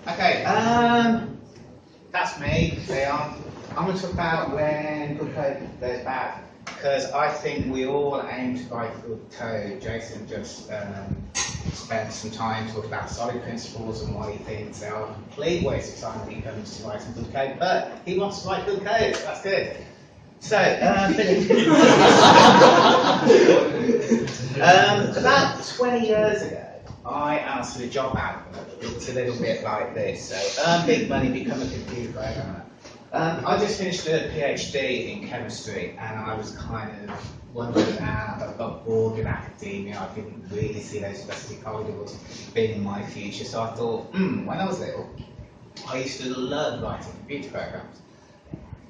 Okay, that's me. I'm going to talk about when good code goes bad, because I think we all aim to write good code. Jason just spent some time talking about solid principles and why he thinks they are a complete waste of time when it comes to writing good code, but he wants to write good code. That's good. So, about 20 years ago, I answered a job ad that looked a little bit like this. So, earn big money, become a computer programmer. I just finished a PhD in chemistry, and I was kind of wondering out. I got bored with academia. I didn't really see those specific corridors being in my future. So I thought, when I was little, I used to love writing computer programs.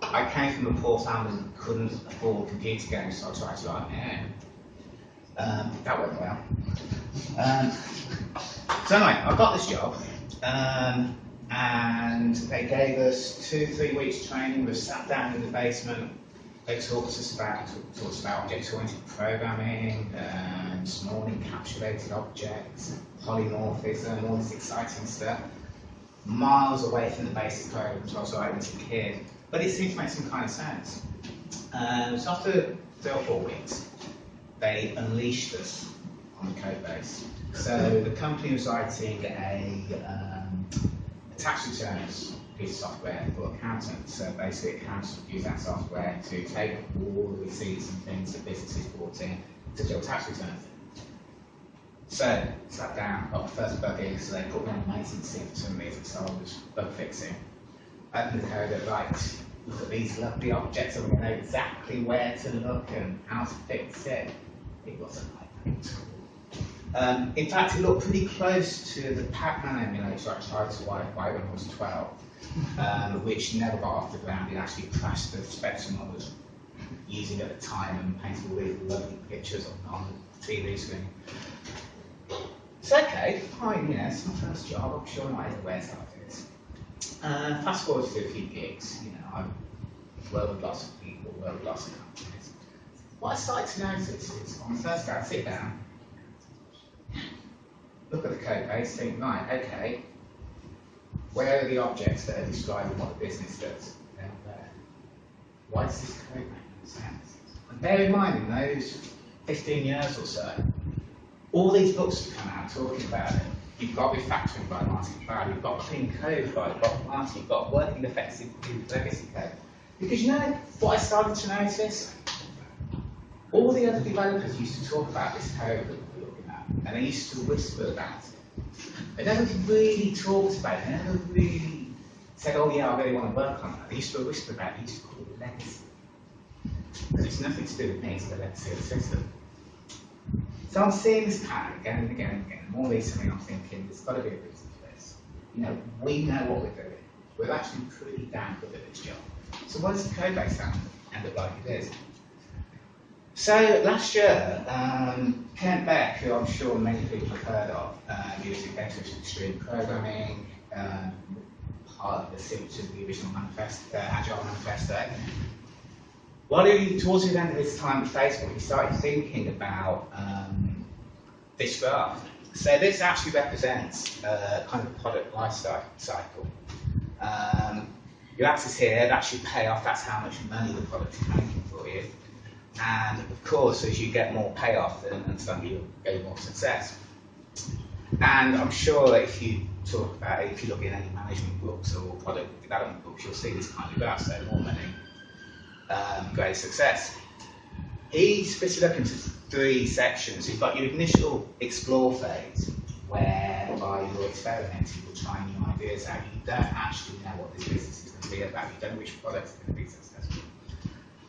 I came from a poor family and couldn't afford computer games, so I tried to write my own. That went well. So anyway, I got this job, and they gave us 2-3 weeks training. We sat down in the basement. They taught us about object-oriented programming, small encapsulated objects, polymorphism, all this exciting stuff. Miles away from the basic programs I was writing as a kid, but it seemed to make some kind of sense. So after 3 or 4 weeks, they unleashed us on the code base. So the company was writing a tax returns piece of software for accountants. So basically, accountants use that software to take all the receipts and things that businesses brought in to do tax returns. So sat down, got the first bug in, so they put me on maintenance team for some reason, so I was bug fixing. Opened the code up, right, look at these lovely objects, and we know exactly where to look and how to fix it. It wasn't like that. In fact, it looked pretty close to the Pac-Man emulator I tried to write when I was 12, which never got off the ground. It actually crashed the Spectrum I was using at the time and painted all these lovely pictures on the TV screen. It's okay, fine, it's my first job, I'm sure I'm not everywhere like this. Fast forward to a few gigs, I've worked with lots of people, worked with lots of companies. What I started to notice is, on the first day, I sit down, look at the code base, think, right, okay, where are the objects that are describing what the business does? They're not there. Why does this code make no sense? And bear in mind, in those 15 years or so, all these books have come out talking about it. You've got refactoring by Martin Cloud, you've got clean code by Bob Martin, you've got working effective legacy code. Because what I started to notice? All the other developers used to talk about this code that we were looking at, and they used to whisper about it. They never really talked about it, they never really said, oh yeah, I really want to work on that. They used to whisper about it, they used to call it legacy. Because it's nothing to do with me, it's the legacy of the system. So I'm seeing this pattern again and again and again. More recently, I'm thinking there's got to be a reason for this. We know what we're doing. We're actually pretty damn good at this job. So what does the code base end up like it is? So last year, Kent Beck, who I'm sure many people have heard of, he was inventor of extreme programming, part of the signature of the original Agile Manifesto. Towards the end of his time at Facebook, he started thinking about this graph. So this actually represents a kind of product life cycle. Your axis here, that's your payoff, that's how much money the product is making for you. And of course, as you get more payoff, then suddenly you'll get more success. And I'm sure that if you look in any management books or product development books, you'll see this kind of graph, so more money, greater success. He splits it up into 3 sections. You've got your initial explore phase, whereby you're experimenting, you're trying new ideas out. You don't actually know what this business is going to be about. You don't know which product is going to be successful.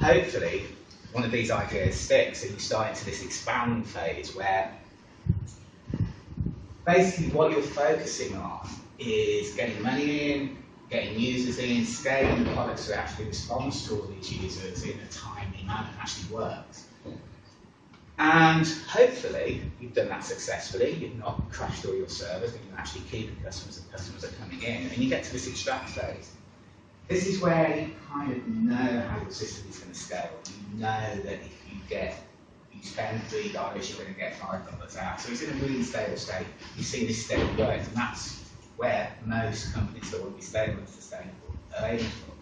Hopefully, one of these ideas sticks, and you start into this expand phase where basically what you're focusing on is getting money in, getting users in, scaling the product so it actually responds to all these users in a timely manner and actually works. And hopefully, you've done that successfully, you've not crashed all your servers, and you're actually keeping customers, and customers are coming in, and you get to this extract phase. This is where you kind of know how your system is going to scale. You know that if you spend $3, you're going to get $5 out. So it's in a really stable state. You see this steady growth, and that's where most companies that want to be stable and sustainable are aiming for.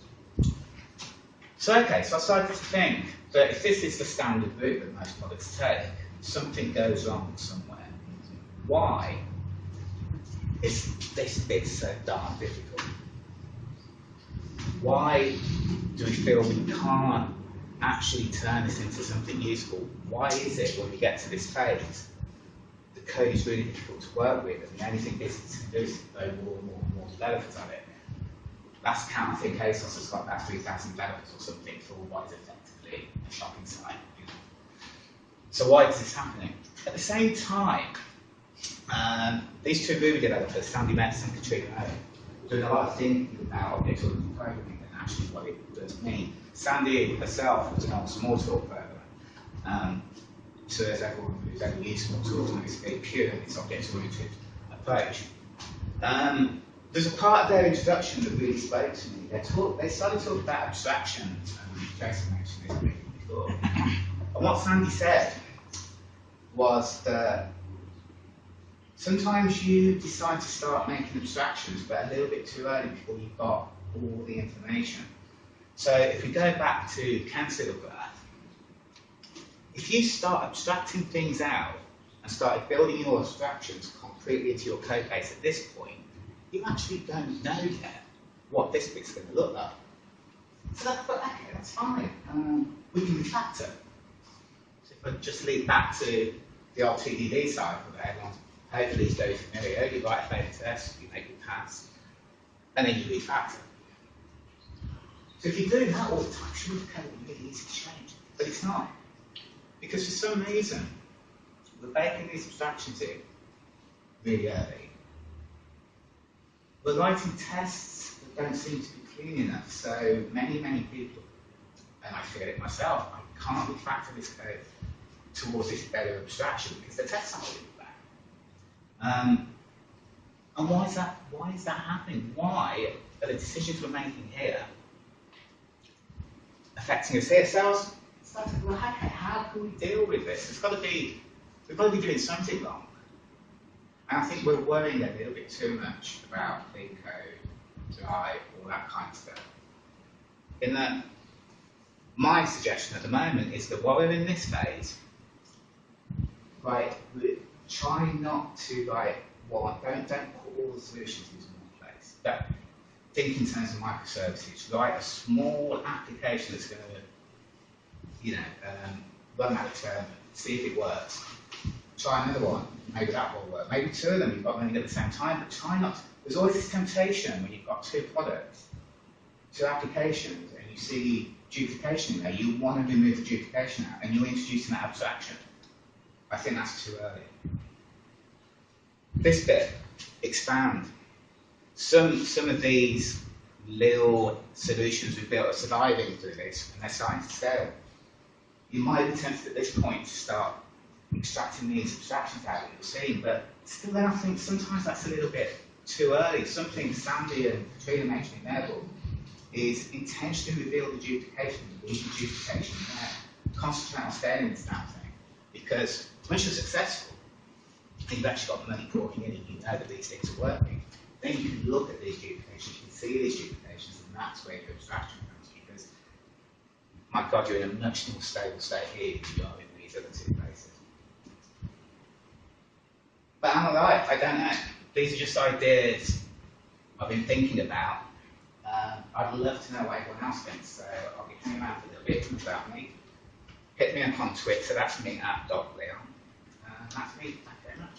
So okay, so I started to think that if this is the standard route that most products take, something goes wrong somewhere. Why is this bit so darn difficult? Why do we feel we can't actually turn this into something useful? Why is it when we get to this phase, the code is really difficult to work with, and the only thing business can do is throw more and more developers at it? Last count, I think ASOS has got about 3,000 developers or something for what is effectively a shopping site. You know? So why is this happening? At the same time, these two Ruby developers, Sandy Metz and Katrina O, were doing a lot of thinking about object-oriented programming and actually what it does mean. Sandy herself was an old small talk programmer. So as everyone who's ever used small tools, and it's very pure in its object-oriented approach. There's a part of their introduction that really spoke to me. They started talking about abstractions, and Jason mentioned this briefly before. And what Sandy said was that sometimes you decide to start making abstractions, but a little bit too early before you've got all the information. So if we go back to Kent's little graph, if you start abstracting things out and started building your abstractions concretely into your code base at this point, you actually don't know yet what this bit's going to look like. So that's fine. We can refactor. So if I just lead back to the old TDD cycle that everyone's hopefully is very familiar, you write a failure test, you make it pass, and then you refactor. So if you're doing that all the time, sure, the code will be really easy to change. But it's not. Because for some reason, we're baking these abstractions in really early. We're writing tests that don't seem to be clean enough, so many people, and I feel it myself, I can't refactor this code towards this better abstraction because the tests aren't really bad. And why is that happening? Why are the decisions we're making here affecting us here? So I was starting to, well, okay, how can we deal with this? We've got to be doing something wrong. And I think we're worrying a little bit too much about clean code, drive, all that kind of stuff. In that, my suggestion at the moment is that while we're in this phase, right, try not to don't put all the solutions into one place. But think in terms of microservices. Write a small application that's going to, run that experiment, see if it works. Try another one, maybe that will work. Maybe two of them you've got running at the same time, but try not. There's always this temptation when you've got two products, two applications, and you see duplication in there. You want to remove the duplication out, and you're introducing that abstraction. I think that's too early. This bit, expand. Some of these little solutions we've built are surviving through this, and they're starting to scale. You might be tempted at this point to start extracting these abstractions out that you're seeing, but still then I think sometimes that's a little bit too early. Something Sandy and Katrina mentioned in their book is intentionally reveal the duplication, leave the duplication there. Concentrate on scaling this damn thing, because once you're successful, and you've actually got the money pouring in and you know that these things are working, then you can look at these duplications, you can see these duplications, and that's where your abstraction comes, because my God, you're in a much more stable state here than you are in these other two places. But am I right? I don't know. These are just ideas I've been thinking about. I'd love to know what everyone else thinks, so I'll be hanging around for a little bit about me. Hit me up on Twitter, that's me @DocLeon. That's me, thank you very much.